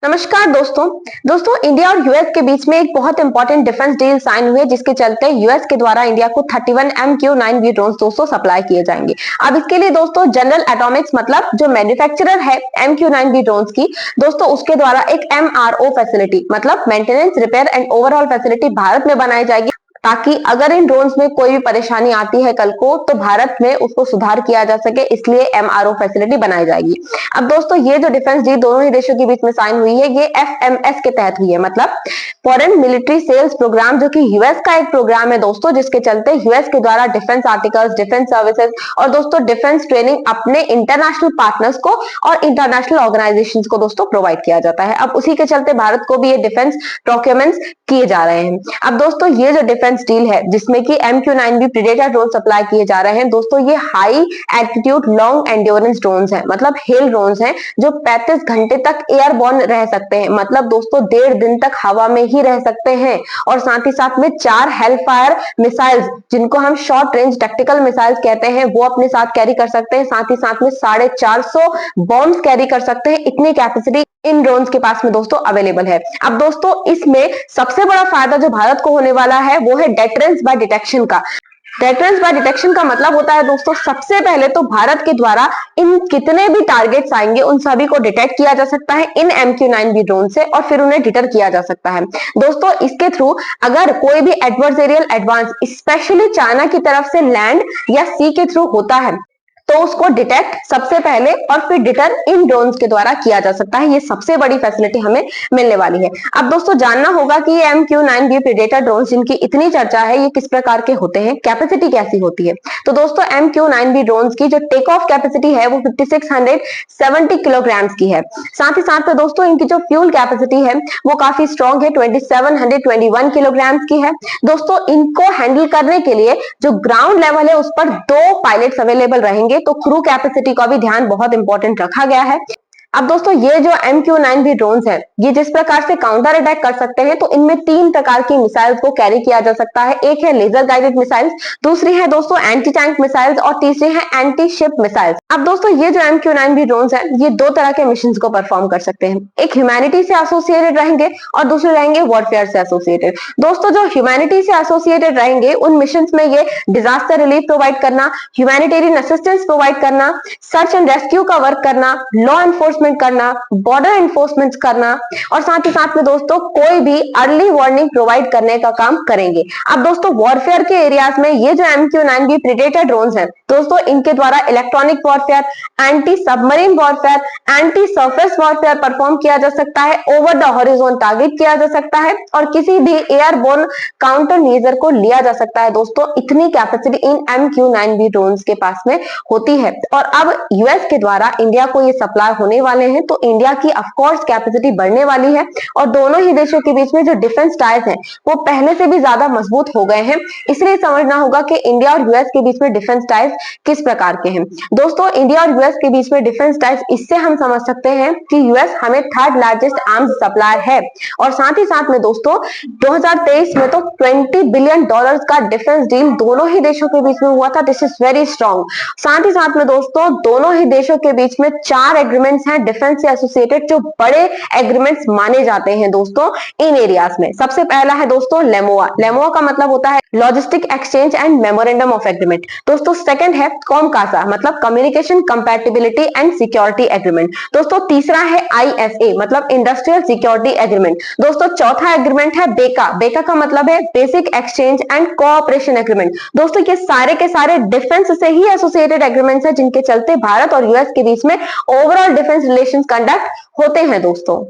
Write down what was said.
नमस्कार दोस्तों इंडिया और यूएस के बीच में एक बहुत इंपॉर्टेंट डिफेंस डील साइन हुई है, जिसके चलते यूएस के द्वारा इंडिया को 31 MQ-9B ड्रोन्स दोस्तों सप्लाई किए जाएंगे। अब इसके लिए दोस्तों जनरल एटॉमिक्स मतलब जो मैन्युफैक्चरर है MQ-9B ड्रोन्स की दोस्तों, उसके द्वारा एक MRO फैसिलिटी मतलब maintenance, repair and overall facility Bharat में बनाई जाएगी, ताकि अगर इन ड्रोन्स में कोई भी परेशानी आती है कल को तो भारत में उसको सुधार किया जा सके, इसलिए एमआरओ फैसिलिटी बनाई जाएगी। अब दोस्तों ये जो डिफेंस डील दोनों ही देशों के बीच में साइन हुई है, ये FMS के तहत हुई है, मतलब फॉरेन मिलिट्री सेल्स प्रोग्राम, जो कि यूएस का एक प्रोग्राम है दोस्तों, जिसके चलते यूएस के द्वारा डिफेंस आर्टिकल्स, डिफेंस सर्विसेज और दोस्तों डिफेंस ट्रेनिंग अपने इंटरनेशनल पार्टनर्स को और इंटरनेशनल ऑर्गेनाइजेशंस को दोस्तों प्रोवाइड किया जाता है। अब उसी के चलते भारत को भी ये डिफेंस प्रोक्योरमेंट्स किए जा रहे हैं। अब दोस्तों ये जो डिफेंस डील है जिसमें कि MQ-9B प्रीडेटर ड्रोन सप्लाई किए जा रहे हैं दोस्तों, ये high altitude long endurance drones हैं, मतलब हेल ड्रोन्स हैं जो 35 घंटे तक एयरबॉर्न रह सकते हैं, मतलब दोस्तों 1.5 दिन तक हवा में ही रह सकते हैं। और साथ ही साथ में 4 हेलफायर मिसाइल्स, जिनको हम शॉर्ट रेंज टैक्टिकल मिसाइल्स कहते हैं, वो अपने साथ कैरी कर सकते हैं। साथ ही साथ में 450 बॉम्ब्स कैरी कर सकते हैं। इतनी कैपेसिटी इन ड्रोन्स के पास में दोस्तों अवेलेबल है। अब दोस्तों इसमें सबसे बड़ा फायदा जो भारत को होने वाला है वो है डेटरेंस बाय डिटेक्शन का। डेटरेंस बाय डिटेक्शन का मतलब होता है दोस्तों, सबसे पहले तो भारत के द्वारा इन कितने भी टारगेट्स आएंगे उन सभी को डिटेक्ट किया जा सकता है इन MQ-9B ड्रोन से, और फिर उन्हें डिटर किया जा सकता है। दोस्तों इसके थ्रू अगर कोई भी एडवर्सेरियल एडवांस स्पेशली चाइना की तरफ से लैंड या सी के थ्रू होता है तो उसको डिटेक्ट सबसे पहले और फिर डिटर इन ड्रोन्स के द्वारा किया जा सकता है। ये सबसे बड़ी फैसिलिटी हमें मिलने वाली है। अब दोस्तों जानना होगा कि ये MQ-9B प्रीडेटर ड्रोन्स जिनकी इतनी चर्चा है, ये किस प्रकार के होते हैं, कैपेसिटी कैसी होती है। तो दोस्तों MQ-9B ड्रोन्स की जो टेक ऑफ कैपेसिटी है वो 5670 किलोग्राम की है। साथ ही साथ में दोस्तों इनकी जो फ्यूल कैपेसिटी है वो काफी स्ट्रॉन्ग है, 2721 किलोग्राम की है। दोस्तों इनको हैंडल करने के लिए जो ग्राउंड लेवल है उस पर 2 पायलट्स अवेलेबल रहेंगे, तो क्रू कैपेसिटी का भी ध्यान बहुत इंपॉर्टेंट रखा गया है। अब दोस्तों ये जो MQ-9B ड्रोन्स है, ये जिस प्रकार से काउंटर अटैक कर सकते हैं, तो इनमें 3 प्रकार की मिसाइल्स को कैरी किया जा सकता है। एक है लेजर गाइडेड मिसाइल्स, दूसरी है दोस्तों एंटी टैंक मिसाइल्स और तीसरी है एंटी शिप मिसाइल्स। अब दोस्तों ये जो MQ-9B ड्रोन्स है, ये 2 तरह के मिशन को परफॉर्म कर सकते हैं। एक ह्यूमैनिटी से एसोसिएटेड रहेंगे और दूसरे रहेंगे वॉरफेयर से एसोसिएटेड। दोस्तों जो ह्यूमैनिटी से एसोसिएटेड रहेंगे उन मिशन में ये डिजास्टर रिलीफ प्रोवाइड करना, ह्यूमैनिटेरियन असिस्टेंस प्रोवाइड करना, सर्च एंड रेस्क्यू का वर्क करना, लॉ एनफोर्समेंट करना, बॉर्डर एनफोर्समेंट करना और साथ ही साथ में दोस्तों कोई भी अर्ली वार्निंग प्रोवाइड करने का काम करेंगे। अब दोस्तों वॉरफेयर के एरियाज में ये जो MQ-9B प्रीडेटर ड्रोन्स हैं दोस्तों, इनके द्वारा electronic warfare, anti submarine warfare, anti surface warfare perform किया जा सकता है, ओवर द हॉरिजॉन टारगेट किया जा सकता है और किसी भी एयरबोर्न काउंटर मेजर को लिया जा सकता है। दोस्तों इतनी कैपेसिटी इन MQ-9B ड्रोन्स के पास में होती है। और अब यूएस के द्वारा इंडिया को ये सप्लाई होने वाले हैं, तो इंडिया की ऑफ कोर्स कैपेसिटी बढ़ने वाली है और दोनों ही देशों के बीच में जो डिफेंस टाइज हैं वो पहले से भी ज्यादा मजबूत हो गए हैं। इसलिए समझना होगा कि इंडिया और यूएस के बीच में डिफेंस टाइज किस प्रकार के हैं। दोस्तों इंडिया और यूएस के बीच में डिफेंस टाइज इससे हम समझ सकते हैं कि यूएस हमें 3rd लार्जेस्ट आर्म्स सप्लायर है और साथ ही साथ में दोस्तों 2023 में तो $20 बिलियन का डिफेंस डील दोनों ही देशों के बीच में हुआ था। This is very strong. साथ ही साथ में दोस्तों दोनों ही देशों के बीच में 4 एग्रीमेंट्स हैं डिफेंस से एसोसिएटेड, जो बड़े एग्रीमेंट्स माने जाते हैं दोस्तों इन एरियाज में। सबसे पहला है दोस्तों लेमोआ। लेमोआ का मतलब होता है logistic exchange and memorandum of agreement. दोस्तों सेकंड है कॉमकासा, मतलब communication compatibility and security agreement. दोस्तों तीसरा है ISA, मतलब इंडस्ट्रियल सिक्योरिटी एग्रीमेंट। दोस्तों चौथा एग्रीमेंट है बेका। बेका का मतलब है basic exchange and cooperation agreement. दोस्तों ये सारे के सारे डिफेंस से ही एसोसिएटेड एग्रीमेंट्स हैं, जिनके चलते भारत और यूएस के बीच में ओवरऑल डिफेंस रिलेशंस कंडक्ट होते हैं दोस्तों।